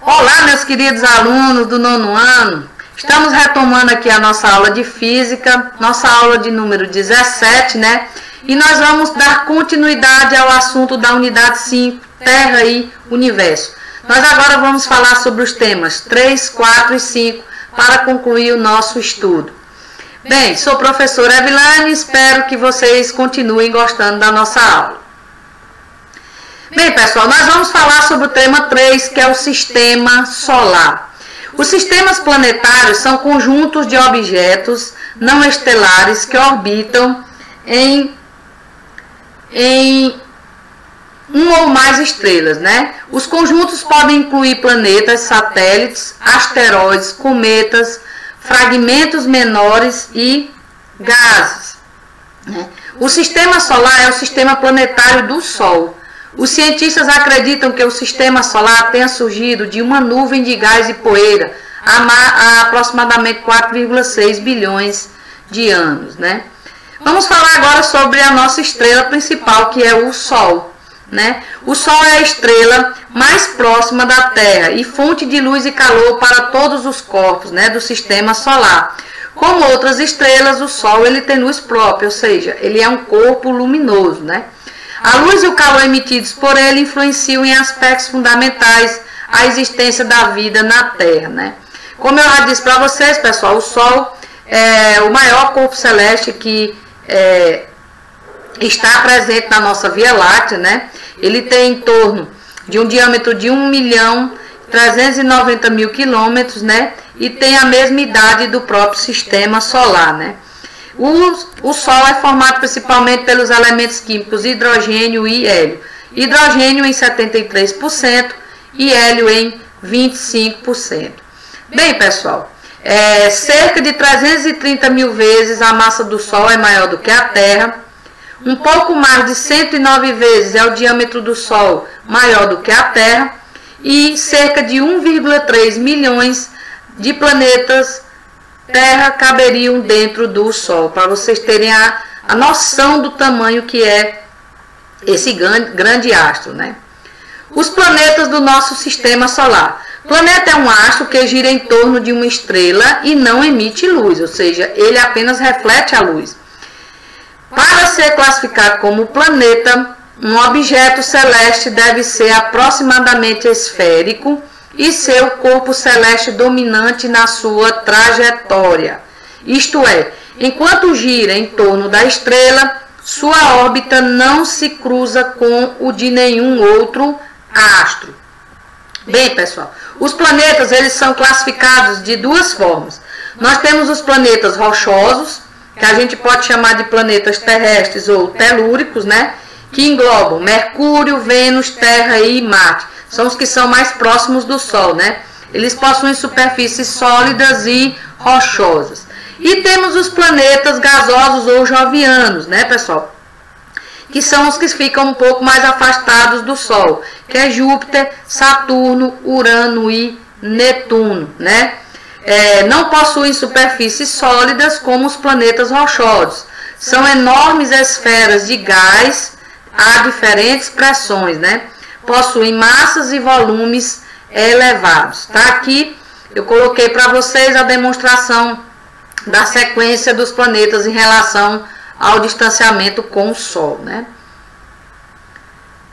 Olá, meus queridos alunos do 9º ano. Estamos retomando aqui a nossa aula de física, nossa aula de número 17, né? E nós vamos dar continuidade ao assunto da unidade 5, Terra e Universo. Nós agora vamos falar sobre os temas 3, 4 e 5 para concluir o nosso estudo. Bem, sou professora Evilane e espero que vocês continuem gostando da nossa aula. Bem, pessoal, nós vamos falar sobre o tema 3, que é o Sistema Solar. Os sistemas planetários são conjuntos de objetos não estelares que orbitam em uma ou mais estrelas, né? Os conjuntos podem incluir planetas, satélites, asteroides, cometas, fragmentos menores e gases, né? O sistema solar é o sistema planetário do Sol. Os cientistas acreditam que o sistema solar tenha surgido de uma nuvem de gás e poeira há aproximadamente 4,6 bilhões de anos, né? Vamos falar agora sobre a nossa estrela principal, que é o Sol, né? O Sol é a estrela mais próxima da Terra e fonte de luz e calor para todos os corpos, né, do sistema solar. Como outras estrelas, o Sol ele tem luz própria, ou seja, ele é um corpo luminoso, né? A luz e o calor emitidos por ele influenciam em aspectos fundamentais a existência da vida na Terra, né? Como eu já disse para vocês, pessoal, o Sol é o maior corpo celeste que está presente na nossa Via Láctea, né? Ele tem em torno de um diâmetro de 1.390.000 quilômetros, né? E tem a mesma idade do próprio sistema solar, né? O Sol é formado principalmente pelos elementos químicos hidrogênio e hélio. Hidrogênio em 73% e hélio em 25%. Bem, pessoal, cerca de 330 mil vezes a massa do Sol é maior do que a Terra. Um pouco mais de 109 vezes é o diâmetro do Sol maior do que a Terra. E cerca de 1,3 milhões de planetas Terra caberiam dentro do Sol, para vocês terem a noção do tamanho que é esse grande astro, né? Os planetas do nosso sistema solar. Planeta é um astro que gira em torno de uma estrela e não emite luz, ou seja, ele apenas reflete a luz. Para ser classificado como planeta, um objeto celeste deve ser aproximadamente esférico e seu corpo celeste dominante na sua trajetória. Isto é, enquanto gira em torno da estrela, sua órbita não se cruza com o de nenhum outro astro. Bem, pessoal, os planetas eles são classificados de duas formas. Nós temos os planetas rochosos, que a gente pode chamar de planetas terrestres ou telúricos, né? Que englobam Mercúrio, Vênus, Terra e Marte. São os que são mais próximos do Sol, né? Eles possuem superfícies sólidas e rochosas. E temos os planetas gasosos ou jovianos, né, pessoal? Que são os que ficam um pouco mais afastados do Sol, que é Júpiter, Saturno, Urano e Netuno, né? Não possuem superfícies sólidas como os planetas rochosos. São enormes esferas de gás a diferentes pressões, né? Possuem massas e volumes elevados. Tá? Aqui eu coloquei para vocês a demonstração da sequência dos planetas em relação ao distanciamento com o Sol, né?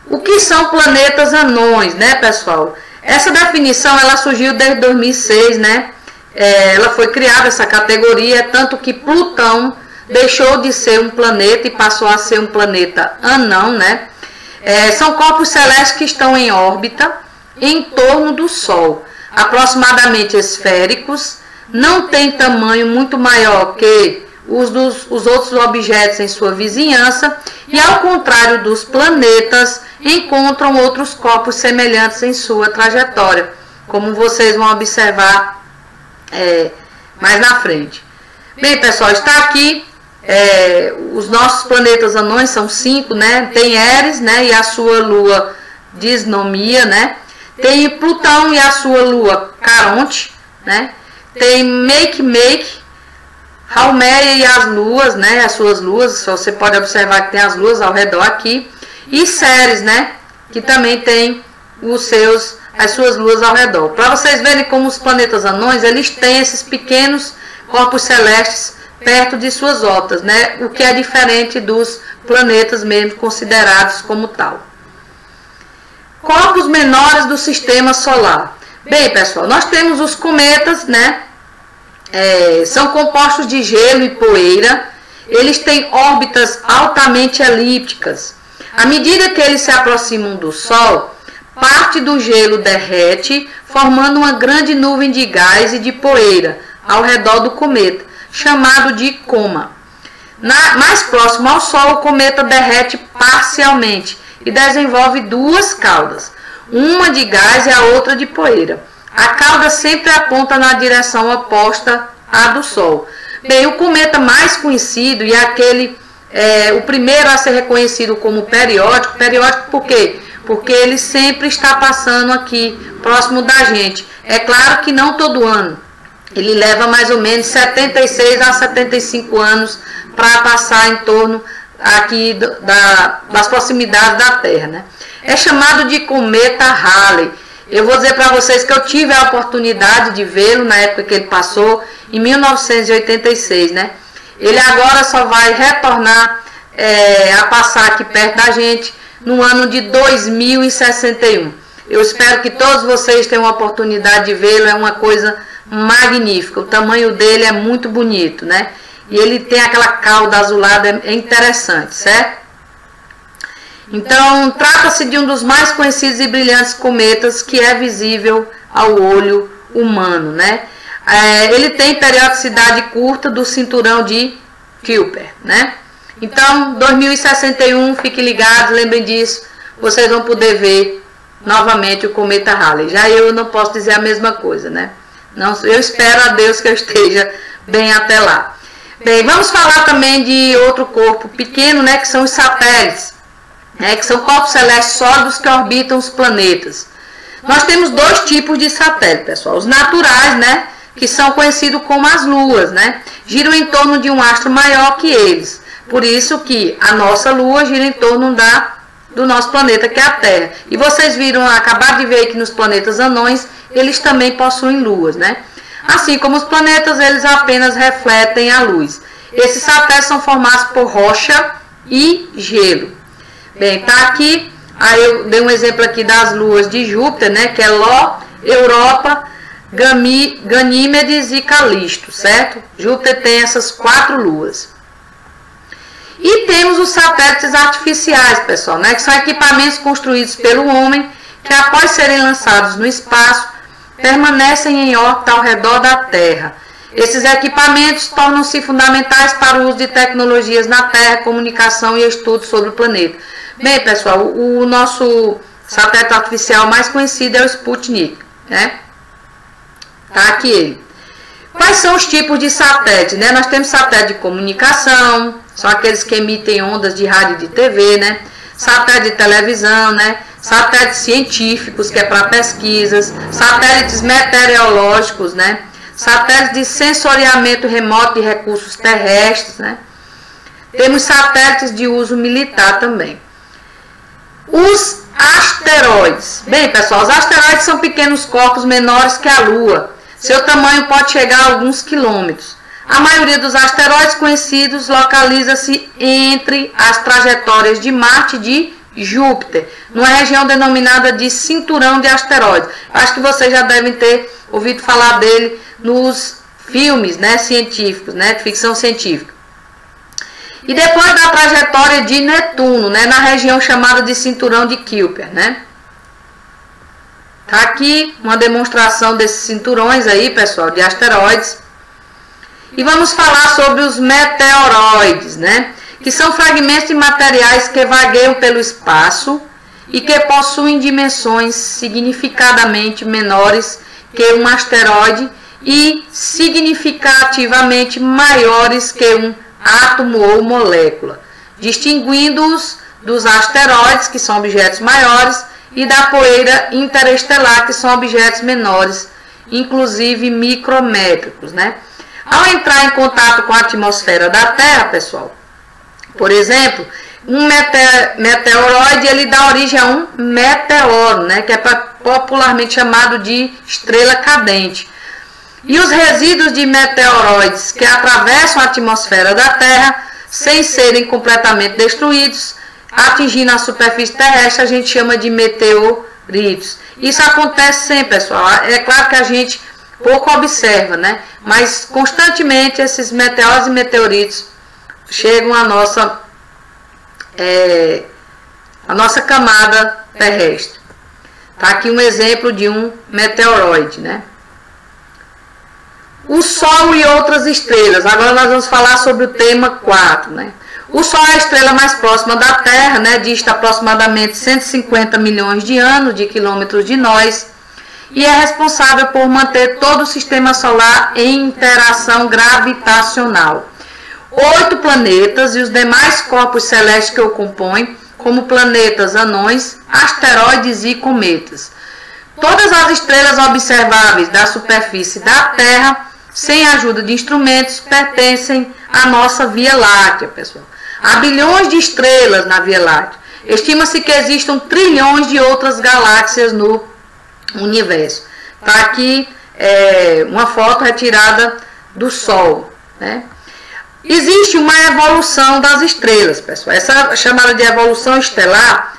O que são planetas anões, né, pessoal? Essa definição ela surgiu desde 2006, né? Ela foi criada essa categoria, tanto que Plutão deixou de ser um planeta e passou a ser um planeta anão, né? São corpos celestes que estão em órbita em torno do Sol, aproximadamente esféricos, não têm tamanho muito maior que os outros objetos em sua vizinhança e, ao contrário dos planetas, encontram outros corpos semelhantes em sua trajetória, como vocês vão observar mais na frente. Bem, pessoal, está aqui. Os nossos planetas anões são 5, né? Tem Eris, né? E a sua lua Disnomia, né? Tem Plutão e a sua lua Caronte, né? Tem Make, Haumea e as luas, né? As suas luas, você pode observar que tem as luas ao redor aqui. E Ceres, né? Que também tem as suas luas ao redor. Para vocês verem como os planetas anões, eles têm esses pequenos corpos celestes perto de suas órbitas, né? O que é diferente dos planetas mesmo considerados como tal. Corpos menores do sistema solar. Bem, pessoal, nós temos os cometas, né? São compostos de gelo e poeira. Eles têm órbitas altamente elípticas. À medida que eles se aproximam do Sol, parte do gelo derrete, formando uma grande nuvem de gás e de poeira ao redor do cometa, chamado de coma. Mais próximo ao Sol, o cometa derrete parcialmente e desenvolve duas caudas, uma de gás e a outra de poeira. A cauda sempre aponta na direção oposta à do Sol. Bem, o cometa mais conhecido e o primeiro a ser reconhecido como periódico por quê? Porque ele sempre está passando aqui próximo da gente. É claro que não todo ano. Ele leva mais ou menos 76 a 75 anos para passar em torno aqui das proximidades da Terra, né? É chamado de cometa Halley. Eu vou dizer para vocês que eu tive a oportunidade de vê-lo na época que ele passou, em 1986, né? Ele agora só vai retornar a passar aqui perto da gente no ano de 2061. Eu espero que todos vocês tenham a oportunidade de vê-lo, é uma coisa magnífica. O tamanho dele é muito bonito, né? E ele tem aquela cauda azulada, é interessante, certo? Então, trata-se de um dos mais conhecidos e brilhantes cometas que é visível ao olho humano, né? Ele tem periodicidade curta do cinturão de Kuiper, né? Então, 2061, fiquem ligados, lembrem disso, vocês vão poder ver novamente o cometa Halley. Já eu não posso dizer a mesma coisa, né? Não, eu espero a Deus que eu esteja bem até lá. Bem, vamos falar também de outro corpo pequeno, né? Que são os satélites, né, que são corpos celestes sólidos que orbitam os planetas. Nós temos dois tipos de satélite, pessoal. Os naturais, né, que são conhecidos como as luas, né, giram em torno de um astro maior que eles. Por isso que a nossa lua gira em torno do nosso planeta, que é a Terra. E vocês acabaram de ver que nos planetas anões, eles também possuem luas, né? Assim como os planetas, eles apenas refletem a luz. Esses satélites são formados por rocha e gelo. Bem, tá aqui, aí eu dei um exemplo aqui das luas de Júpiter, né, que é Ló, Europa, Ganímedes e Calisto, certo? Júpiter tem essas 4 luas. E temos os satélites artificiais, pessoal, né, que são equipamentos construídos pelo homem, que após serem lançados no espaço, permanecem em órbita ao redor da Terra. Esses equipamentos tornam-se fundamentais para o uso de tecnologias na Terra, comunicação e estudos sobre o planeta. Bem, pessoal, o nosso satélite artificial mais conhecido é o Sputnik, né? Tá aqui ele. Quais são os tipos de satélite, né? Nós temos satélite de comunicação, são aqueles que emitem ondas de rádio e de TV, né? Satélite de televisão, né? Satélites científicos, que é para pesquisas, satélites meteorológicos, né? Satélites de sensoriamento remoto de recursos terrestres, né? Temos satélites de uso militar também. Os asteroides. Bem, pessoal, os asteroides são pequenos corpos menores que a Lua. Seu tamanho pode chegar a alguns quilômetros. A maioria dos asteroides conhecidos localiza-se entre as trajetórias de Marte e de Júpiter, numa região denominada de cinturão de asteroides. Acho que vocês já devem ter ouvido falar dele nos filmes, né, científicos, né, de ficção científica. E depois da trajetória de Netuno, né, na região chamada de cinturão de Kuiper, né? Tá aqui uma demonstração desses cinturões aí, pessoal, de asteroides. E vamos falar sobre os meteoroides, né? Que são fragmentos de materiais que vagueiam pelo espaço e que possuem dimensões significadamente menores que um asteroide e significativamente maiores que um átomo ou molécula, distinguindo-os dos asteroides, que são objetos maiores, e da poeira interestelar, que são objetos menores, inclusive micrométricos, né? Ao entrar em contato com a atmosfera da Terra, pessoal, por exemplo, Um meteoroide, ele dá origem a um meteoro, né, que é popularmente chamado de estrela cadente. E os resíduos de meteoroides que atravessam a atmosfera da Terra, sem serem completamente destruídos, atingindo a superfície terrestre, a gente chama de meteoritos. Isso acontece sempre, pessoal. É claro que a gente pouco observa, né, mas constantemente esses meteoros e meteoritos chegam à nossa camada terrestre. Tá aqui um exemplo de um meteoroide, né? O Sol e outras estrelas. Agora nós vamos falar sobre o tema 4, né? O Sol é a estrela mais próxima da Terra, né? Dista aproximadamente 150 milhões de anos, de quilômetros de nós, e é responsável por manter todo o sistema solar em interação gravitacional. 8 planetas e os demais corpos celestes que o compõem, como planetas, anões, asteroides e cometas. Todas as estrelas observáveis da superfície da Terra, sem a ajuda de instrumentos, pertencem à nossa Via Láctea, pessoal. Há bilhões de estrelas na Via Láctea. Estima-se que existam trilhões de outras galáxias no universo. Está aqui uma foto retirada do Sol, né? Existe uma evolução das estrelas, pessoal. Essa chamada de evolução estelar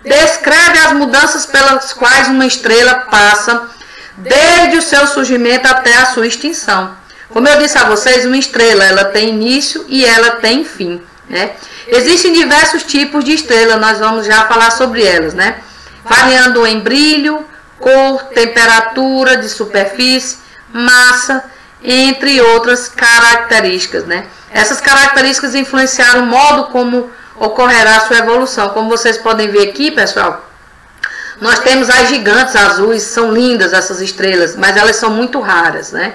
descreve as mudanças pelas quais uma estrela passa desde o seu surgimento até a sua extinção. Como eu disse a vocês, uma estrela ela tem início e ela tem fim, né? Existem diversos tipos de estrela, nós vamos já falar sobre elas, né? Variando em brilho, cor, temperatura de superfície, massa, entre outras características, né? Essas características influenciaram o modo como ocorrerá a sua evolução. Como vocês podem ver aqui, pessoal, nós temos as gigantes azuis, são lindas essas estrelas, mas elas são muito raras, né?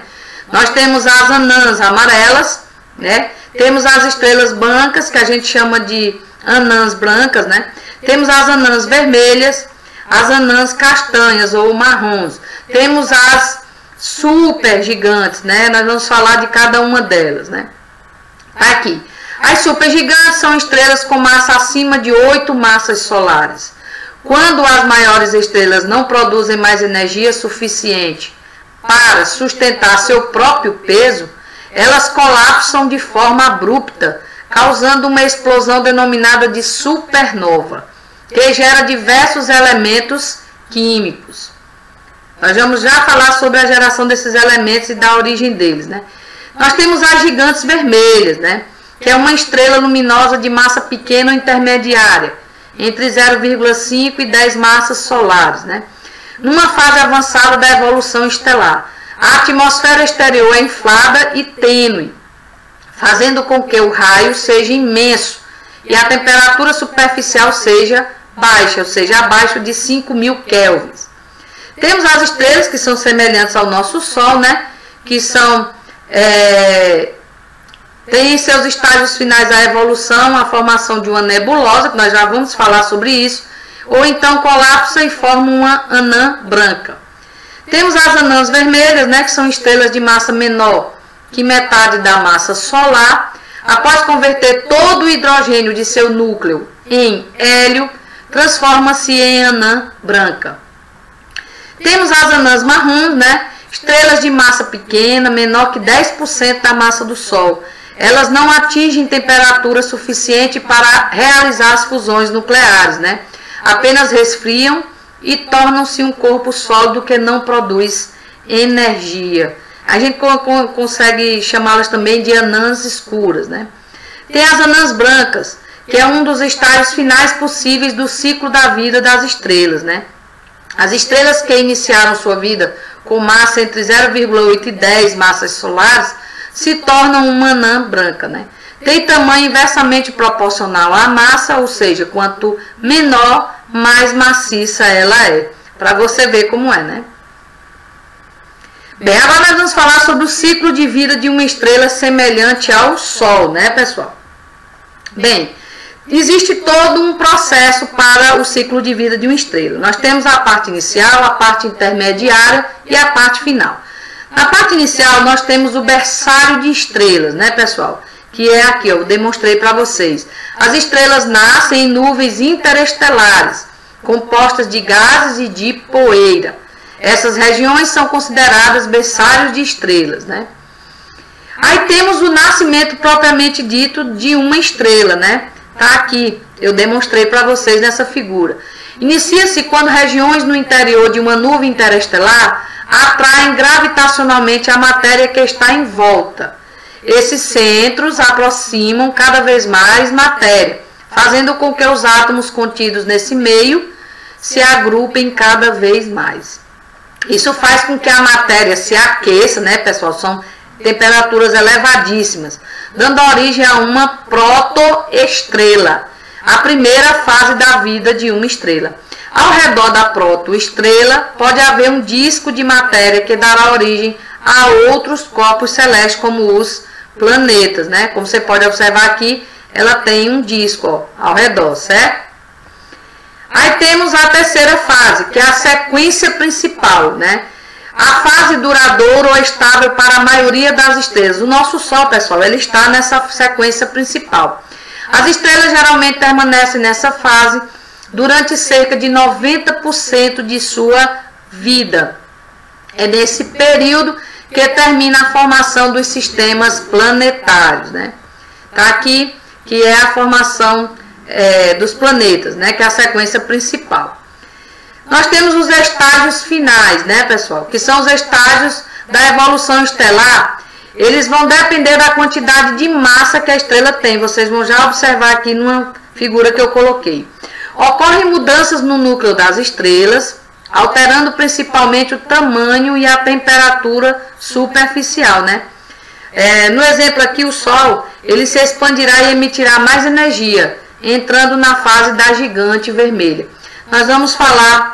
Nós temos as anãs amarelas, né? Temos as estrelas brancas, que a gente chama de anãs brancas, né? Temos as anãs vermelhas, as anãs castanhas ou marrons. Temos as super gigantes, né? Nós vamos falar de cada uma delas, né? Aqui. As supergigantes são estrelas com massa acima de 8 massas solares. Quando as maiores estrelas não produzem mais energia suficiente para sustentar seu próprio peso, elas colapsam de forma abrupta, causando uma explosão denominada de supernova, que gera diversos elementos químicos. Nós vamos já falar sobre a geração desses elementos e da origem deles, né? Nós temos as gigantes vermelhas, né? Que é uma estrela luminosa de massa pequena ou intermediária, entre 0,5 e 10 massas solares, né? Numa fase avançada da evolução estelar, a atmosfera exterior é inflada e tênue, fazendo com que o raio seja imenso e a temperatura superficial seja baixa, ou seja, abaixo de 5.000 kelvins. Temos as estrelas que são semelhantes ao nosso Sol, né? Que são tem em seus estágios finais a evolução, a formação de uma nebulosa, que nós já vamos falar sobre isso, ou então colapsa e forma uma anã branca. Temos as anãs vermelhas, né, que são estrelas de massa menor que metade da massa solar. Após converter todo o hidrogênio de seu núcleo em hélio, transforma-se em anã branca. Temos as anãs marrons, né, estrelas de massa pequena, menor que 10% da massa do Sol. Elas não atingem temperatura suficiente para realizar as fusões nucleares, né? Apenas resfriam e tornam-se um corpo sólido que não produz energia. A gente consegue chamá-las também de anãs escuras, né? Tem as anãs brancas, que é um dos estágios finais possíveis do ciclo da vida das estrelas, né? As estrelas que iniciaram sua vida com massa entre 0,8 e 10 massas solares se tornam uma anã branca, né? Tem tamanho inversamente proporcional à massa, ou seja, quanto menor, mais maciça ela é. Para você ver como é, né? Bem, agora nós vamos falar sobre o ciclo de vida de uma estrela semelhante ao Sol, né, pessoal? Bem, existe todo um processo para o ciclo de vida de uma estrela. Nós temos a parte inicial, a parte intermediária e a parte final. Na parte inicial, nós temos o berçário de estrelas, né, pessoal? que é aqui, eu demonstrei para vocês. As estrelas nascem em nuvens interestelares, compostas de gases e de poeira. Essas regiões são consideradas berçários de estrelas, né? Aí temos o nascimento propriamente dito de uma estrela, né? Tá aqui, eu demonstrei para vocês nessa figura. Inicia-se quando regiões no interior de uma nuvem interestelar atraem gravitacionalmente a matéria que está em volta. Esses centros aproximam cada vez mais matéria, fazendo com que os átomos contidos nesse meio se agrupem cada vez mais. Isso faz com que a matéria se aqueça, né, pessoal? São temperaturas elevadíssimas, dando origem a uma protoestrela, a primeira fase da vida de uma estrela. Ao redor da protoestrela pode haver um disco de matéria que dará origem a outros corpos celestes, como os planetas, né? Como você pode observar aqui, ela tem um disco, ó, ao redor, certo? Aí temos a terceira fase, que é a sequência principal, né? A fase duradoura ou estável para a maioria das estrelas. O nosso Sol, pessoal, ele está nessa sequência principal. As estrelas geralmente permanecem nessa fase durante cerca de 90% de sua vida. É nesse período que termina a formação dos sistemas planetários, né? Tá aqui, que é a formação dos planetas, né? Que é a sequência principal. Nós temos os estágios finais, né, pessoal? Que são os estágios da evolução estelar. Eles vão depender da quantidade de massa que a estrela tem. Vocês vão já observar aqui numa figura que eu coloquei. Ocorrem mudanças no núcleo das estrelas, alterando principalmente o tamanho e a temperatura superficial, né? No exemplo aqui, o Sol, ele se expandirá e emitirá mais energia, entrando na fase da gigante vermelha. Nós vamos falar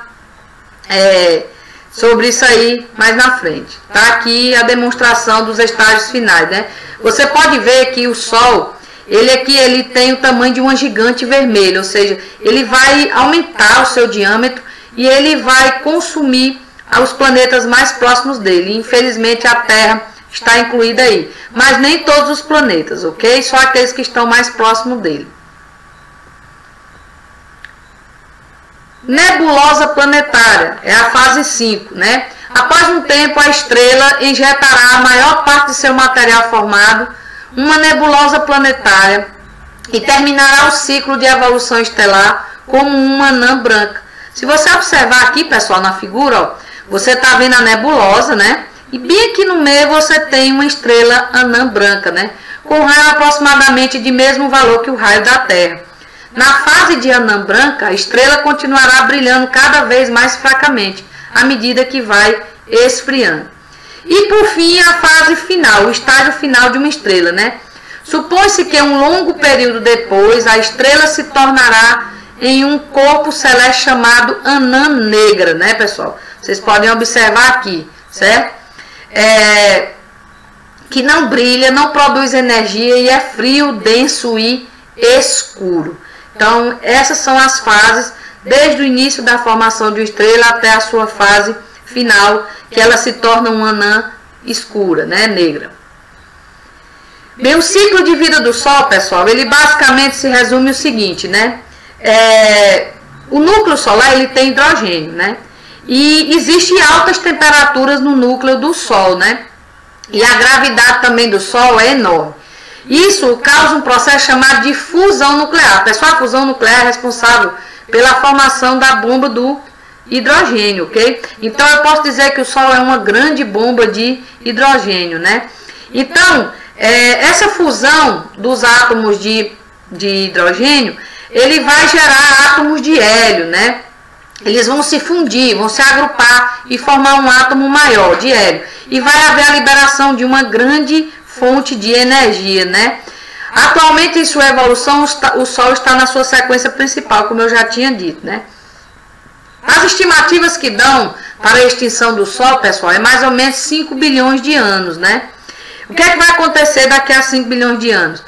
sobre isso aí mais na frente. Tá aqui a demonstração dos estágios finais, né? Você pode ver que o Sol, ele tem o tamanho de uma gigante vermelha, ou seja, ele vai aumentar o seu diâmetro e ele vai consumir os planetas mais próximos dele. Infelizmente a Terra está incluída aí, mas nem todos os planetas, ok? Só aqueles que estão mais próximos dele. Nebulosa planetária, é a fase 5, né? Após um tempo, a estrela injetará a maior parte de seu material formado, uma nebulosa planetária, e terminará o ciclo de evolução estelar como uma anã branca. Se você observar aqui, pessoal, na figura, ó, você está vendo a nebulosa, né? E bem aqui no meio você tem uma estrela anã branca, né? Com raio aproximadamente de mesmo valor que o raio da Terra. Na fase de anã branca, a estrela continuará brilhando cada vez mais fracamente, à medida que vai esfriando. E por fim, a fase final, o estágio final de uma estrela, né? Supõe-se que um longo período depois, a estrela se tornará em um corpo celeste chamado anã negra, né, pessoal? Vocês podem observar aqui, certo? Que não brilha, não produz energia e é frio, denso e escuro. Então, essas são as fases, desde o início da formação de uma estrela até a sua fase final, que ela se torna uma anã escura, né, negra. Bem, o ciclo de vida do Sol, pessoal, ele basicamente se resume o seguinte, né? O núcleo solar, ele tem hidrogênio, né? E existem altas temperaturas no núcleo do Sol, né? E a gravidade também do Sol é enorme. Isso causa um processo chamado de fusão nuclear. Pessoal, a fusão nuclear é responsável pela formação da bomba do hidrogênio, ok? Então, eu posso dizer que o Sol é uma grande bomba de hidrogênio, né? Então, essa fusão dos átomos de hidrogênio, ele vai gerar átomos de hélio, né? Eles vão se fundir, vão se agrupar e formar um átomo maior de hélio. E vai haver a liberação de uma grande fonte de energia, né? Atualmente, em sua evolução, o Sol está na sua sequência principal, como eu já tinha dito, né? As estimativas que dão para a extinção do Sol, pessoal, é mais ou menos 5 bilhões de anos, né? O que é que vai acontecer daqui a 5 bilhões de anos?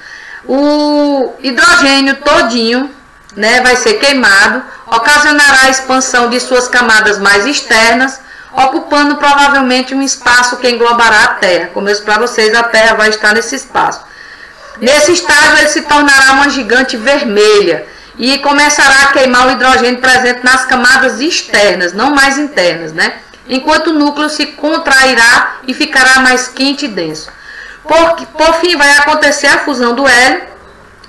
O hidrogênio todinho, né, vai ser queimado, ocasionará a expansão de suas camadas mais externas, ocupando provavelmente um espaço que englobará a Terra. Como eu disse para vocês, a Terra vai estar nesse espaço. Nesse estágio, ele se tornará uma gigante vermelha e começará a queimar o hidrogênio presente nas camadas externas, não mais internas, né? Enquanto o núcleo se contrairá e ficará mais quente e denso. Por fim, vai acontecer a fusão do hélio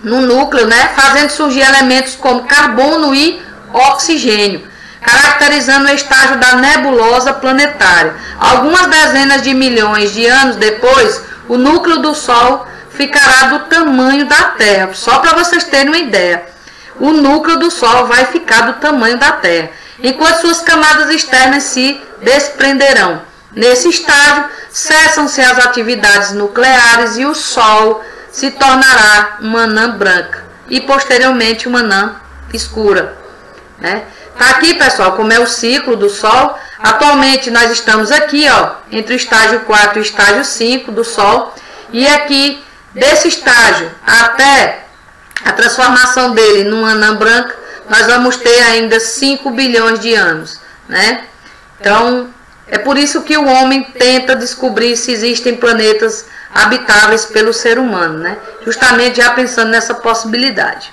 no núcleo, né? Fazendo surgir elementos como carbono e oxigênio, caracterizando o estágio da nebulosa planetária. Algumas dezenas de milhões de anos depois, o núcleo do Sol ficará do tamanho da Terra. Só para vocês terem uma ideia, o núcleo do Sol vai ficar do tamanho da Terra, enquanto suas camadas externas se desprenderão. Nesse estágio, cessam-se as atividades nucleares e o Sol se tornará uma anã branca e posteriormente uma anã escura, né? Tá aqui, pessoal, como é o ciclo do Sol. Atualmente nós estamos aqui, ó, entre o estágio 4 e o estágio 5 do Sol, e aqui desse estágio até a transformação dele numa anã branca, nós vamos ter ainda 5 bilhões de anos, né? Então, é por isso que o homem tenta descobrir se existem planetas habitáveis pelo ser humano, né? Justamente já pensando nessa possibilidade.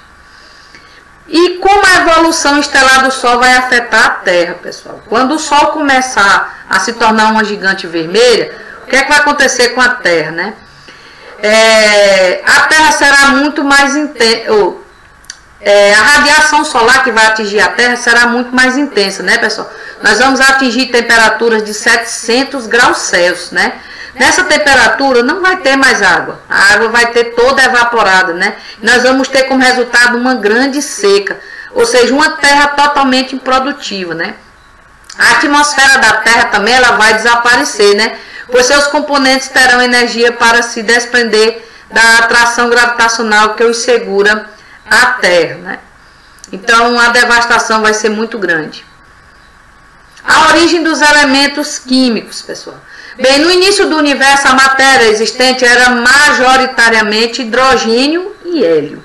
E como a evolução estelar do Sol vai afetar a Terra, pessoal? Quando o Sol começar a se tornar uma gigante vermelha, o que é que vai acontecer com a Terra, né? A Terra será muito mais intensa, a radiação solar que vai atingir a Terra será muito mais intensa, né, pessoal? Nós vamos atingir temperaturas de 700 graus Celsius, né? Nessa temperatura não vai ter mais água, a água vai ter toda evaporada, né? Nós vamos ter como resultado uma grande seca, ou seja, uma Terra totalmente improdutiva, né? A atmosfera da Terra também ela vai desaparecer, né? Pois seus componentes terão energia para se desprender da atração gravitacional que os segura a Terra, né? Então a devastação vai ser muito grande. A origem dos elementos químicos, pessoal. Bem, no início do universo a matéria existente era majoritariamente hidrogênio e hélio.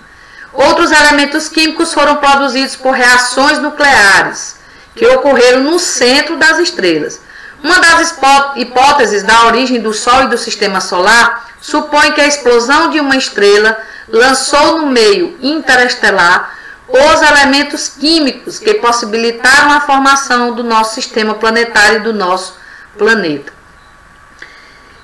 Outros elementos químicos foram produzidos por reações nucleares que ocorreram no centro das estrelas. Uma das hipóteses da origem do Sol e do Sistema Solar supõe que a explosão de uma estrela lançou no meio interestelar os elementos químicos que possibilitaram a formação do nosso sistema planetário e do nosso planeta.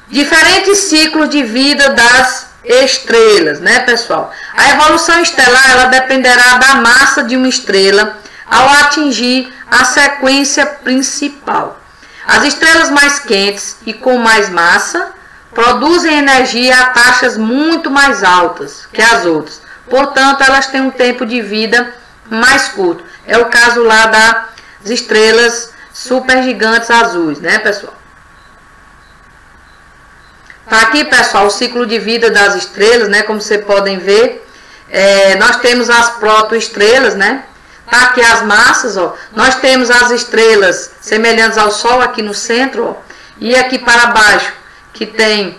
Diferentes ciclos de vida das estrelas, né, pessoal? A evolução estelar ela dependerá da massa de uma estrela ao atingir a sequência principal. As estrelas mais quentes e com mais massa produzem energia a taxas muito mais altas que as outras. Portanto, elas têm um tempo de vida mais curto. É o caso lá das estrelas supergigantes azuis, né, pessoal? Tá aqui, pessoal, o ciclo de vida das estrelas, né? Como vocês podem ver, nós temos as protoestrelas, né? Tá aqui as massas, ó. Nós temos as estrelas semelhantes ao Sol aqui no centro, ó. E aqui para baixo, que tem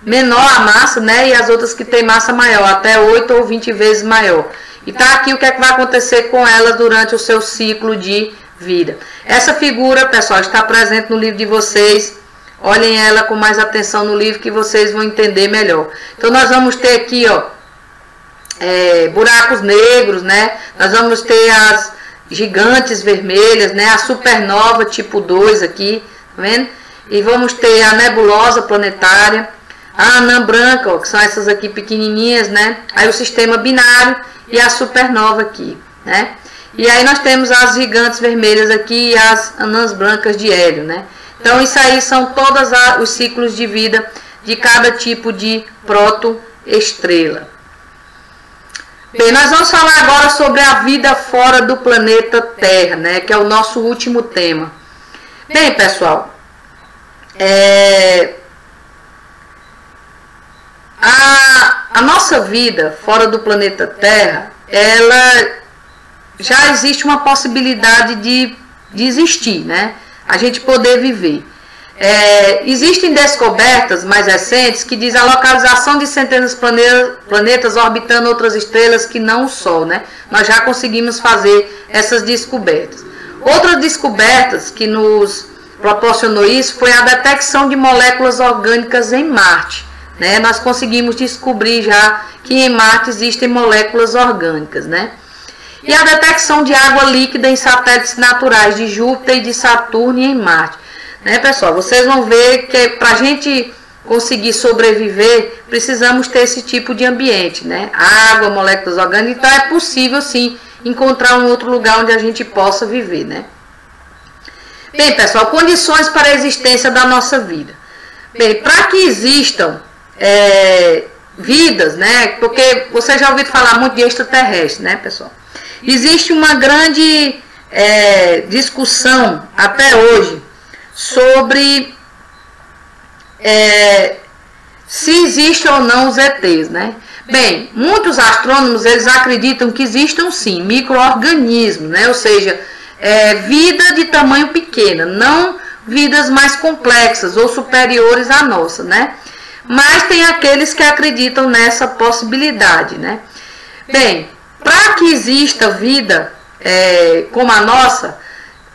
menor a massa, né? E as outras que tem massa maior, até 8 ou 20 vezes maior. E tá aqui o que é que vai acontecer com elas durante o seu ciclo de vida. Essa figura, pessoal, está presente no livro de vocês. Olhem ela com mais atenção no livro que vocês vão entender melhor. Então nós vamos ter aqui, ó, buracos negros, né? Nós vamos ter as gigantes vermelhas, né? A supernova tipo 2 aqui, tá vendo? E vamos ter a nebulosa planetária, a anã branca, ó, que são essas aqui pequenininhas, né? Aí o sistema binário e a supernova aqui, né? E aí nós temos as gigantes vermelhas aqui e as anãs brancas de hélio, né? Então isso aí são todos os ciclos de vida de cada tipo de protoestrela. Bem, nós vamos falar agora sobre a vida fora do planeta Terra, né? Que é o nosso último tema. Bem, pessoal, a nossa vida fora do planeta Terra, ela já existe uma possibilidade de existir, né? A gente poder viver. Existem descobertas mais recentes que dizem a localização de centenas de planetas orbitando outras estrelas que não o Sol, né? Nós já conseguimos fazer essas descobertas. Outras descobertas que nos proporcionou isso foi a detecção de moléculas orgânicas em Marte, né, nós conseguimos descobrir já que em Marte existem moléculas orgânicas, né? E a detecção de água líquida em satélites naturais de Júpiter e de Saturno e em Marte, né, pessoal? Vocês vão ver que para a gente conseguir sobreviver, precisamos ter esse tipo de ambiente, né? Água, moléculas orgânicas, então é possível sim encontrar um outro lugar onde a gente possa viver, né? Bem, pessoal, condições para a existência da nossa vida. Bem, para que existam vidas, né? Porque você já ouviu falar muito de extraterrestre, né, pessoal? Existe uma grande discussão até hoje sobre se existe ou não os ETs, né? Bem, muitos astrônomos eles acreditam que existam sim micro-organismos, né? Ou seja, vida de tamanho pequeno, não vidas mais complexas ou superiores à nossa, né? Mas tem aqueles que acreditam nessa possibilidade, né? Bem, para que exista vida como a nossa,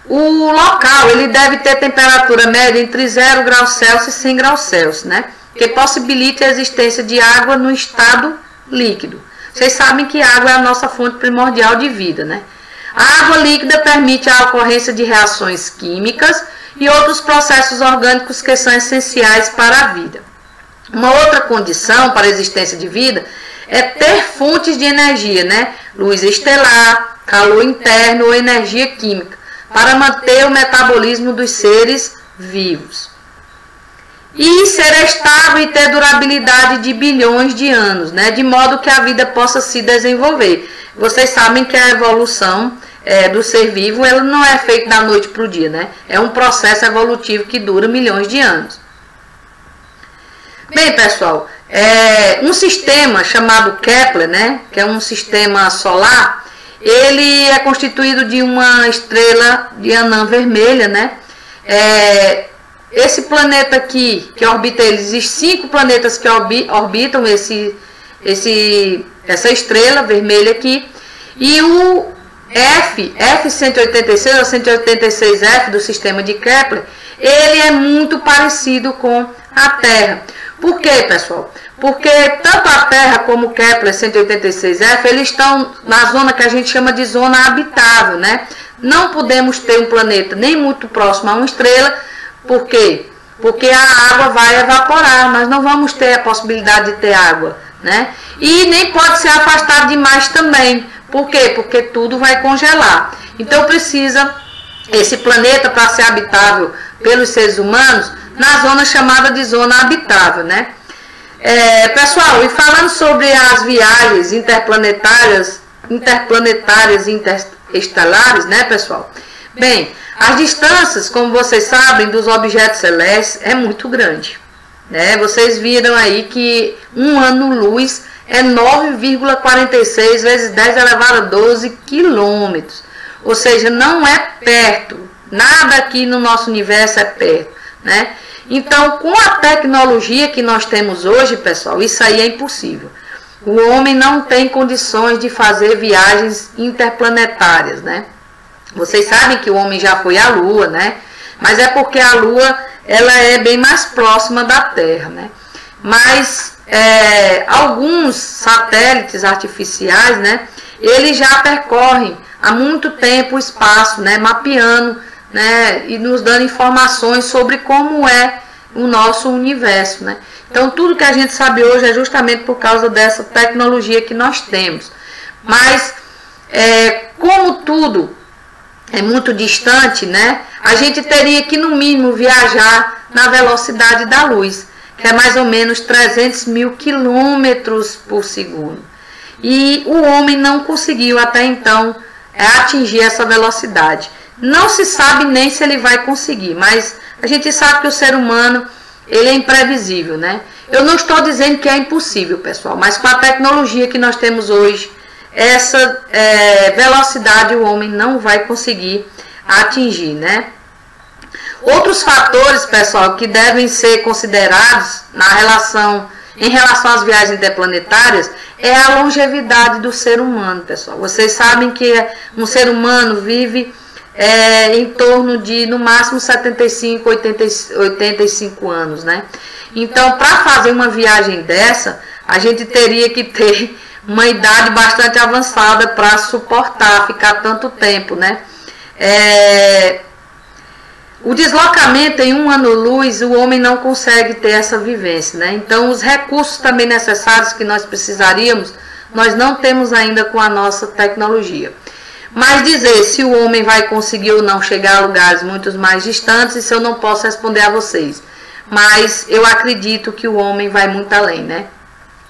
o local ele deve ter temperatura média entre 0 graus Celsius e 100 graus Celsius, né? Que possibilite a existência de água no estado líquido. Vocês sabem que a água é a nossa fonte primordial de vida, né? A água líquida permite a ocorrência de reações químicas e outros processos orgânicos que são essenciais para a vida. Uma outra condição para a existência de vida é ter fontes de energia, né? Luz estelar, calor interno ou energia química, para manter o metabolismo dos seres vivos. E ser estável e ter durabilidade de bilhões de anos, né? De modo que a vida possa se desenvolver. Vocês sabem que a evolução do ser vivo ela não é feita da noite para o dia, né? É um processo evolutivo que dura milhões de anos. Bem, pessoal, um sistema chamado Kepler, né? Que é um sistema solar, ele é constituído de uma estrela de anã vermelha, né? Esse planeta aqui, que orbita ele, existem 5 planetas que orbitam essa estrela vermelha aqui. E o F186 ou 186F do sistema de Kepler, ele é muito parecido com a Terra. Por quê, pessoal? Porque tanto a Terra como o Kepler 186F, eles estão na zona que a gente chama de zona habitável, né? Não podemos ter um planeta nem muito próximo a uma estrela. Por quê? Porque a água vai evaporar, nós não vamos ter a possibilidade de ter água, né? E nem pode ser afastado demais também. Por quê? Porque tudo vai congelar. Então precisa esse planeta para ser habitável pelos seres humanos na zona chamada de zona habitável, né? Pessoal, e falando sobre as viagens interplanetárias e interestelares, né, pessoal? Bem, as distâncias, como vocês sabem, dos objetos celestes é muito grande, né? Vocês viram aí que um ano-luz é 9,46 vezes 10 elevado a 12 quilômetros. Ou seja, não é perto. Nada aqui no nosso universo é perto, né? Então, com a tecnologia que nós temos hoje, pessoal, isso aí é impossível. O homem não tem condições de fazer viagens interplanetárias, né? Vocês sabem que o homem já foi à Lua, né? Mas é porque a Lua ela é bem mais próxima da Terra, né? Mas alguns satélites artificiais, né? Eles já percorrem há muito tempo o espaço, né? Mapeando, né? E nos dando informações sobre como é o nosso universo, né? Então tudo que a gente sabe hoje é justamente por causa dessa tecnologia que nós temos. Mas como tudo é muito distante, né? A gente teria que no mínimo viajar na velocidade da luz, que é mais ou menos 300 mil quilômetros por segundo. E o homem não conseguiu até então atingir essa velocidade. Não se sabe nem se ele vai conseguir, mas a gente sabe que o ser humano ele é imprevisível, né? Eu não estou dizendo que é impossível, pessoal, mas com a tecnologia que nós temos hoje, essa velocidade o homem não vai conseguir atingir, né? Outros fatores, pessoal, que devem ser considerados em relação às viagens interplanetárias é a longevidade do ser humano, pessoal. Vocês sabem que um ser humano vive em torno de, no máximo, 75, 85 anos, né? Então, para fazer uma viagem dessa, a gente teria que ter uma idade bastante avançada para suportar, ficar tanto tempo, né? O deslocamento em 1 ano-luz, o homem não consegue ter essa vivência, né? Então, os recursos também necessários que nós precisaríamos, nós não temos ainda com a nossa tecnologia. Mas dizer se o homem vai conseguir ou não chegar a lugares muito mais distantes, isso eu não posso responder a vocês. Mas eu acredito que o homem vai muito além, né?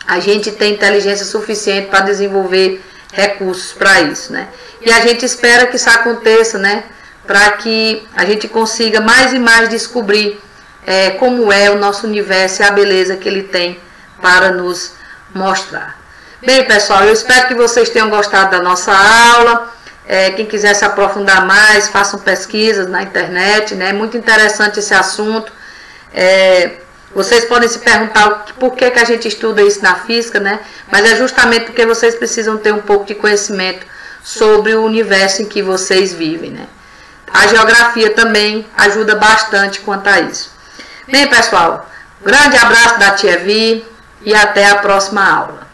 A gente tem inteligência suficiente para desenvolver recursos para isso, né? E a gente espera que isso aconteça, né? Para que a gente consiga mais e mais descobrir como é o nosso universo e a beleza que ele tem para nos mostrar. Bem, pessoal, eu espero que vocês tenham gostado da nossa aula. Quem quiser se aprofundar mais, façam pesquisas na internet, né? É muito interessante esse assunto. Vocês podem se perguntar por que a gente estuda isso na física, né? Mas é justamente porque vocês precisam ter um pouco de conhecimento sobre o universo em que vocês vivem, né? A geografia também ajuda bastante quanto a isso. Bem, pessoal, grande abraço da Tia Vi e até a próxima aula.